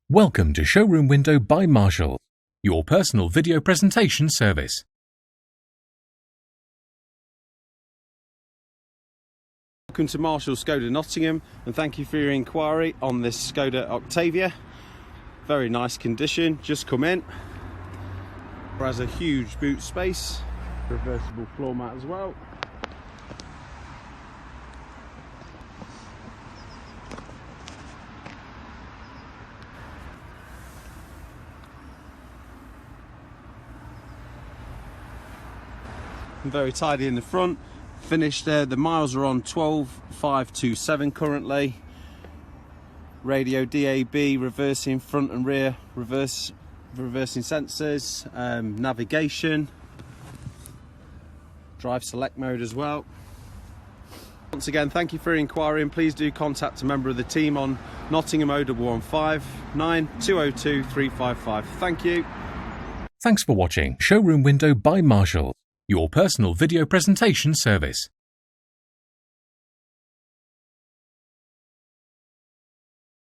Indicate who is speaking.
Speaker 1: Welcome to Showroom Window by Marshall, your personal video presentation service.
Speaker 2: Welcome to Marshall Skoda Nottingham, and thank you for your inquiry on this Skoda Octavia. Very nice condition, just come in. It has a huge boot space, reversible floor mat as well. Very tidy in the front. Finished there. The miles are on 12,527 currently. Radio DAB, reversing front and rear, reversing sensors, navigation, drive select mode as well. Once again, thank you for your inquiry, and please do contact a member of the team on Nottingham 0115 9202 355. Thank you.
Speaker 1: Thanks for watching Showroom Window by Marshall, your personal video presentation service.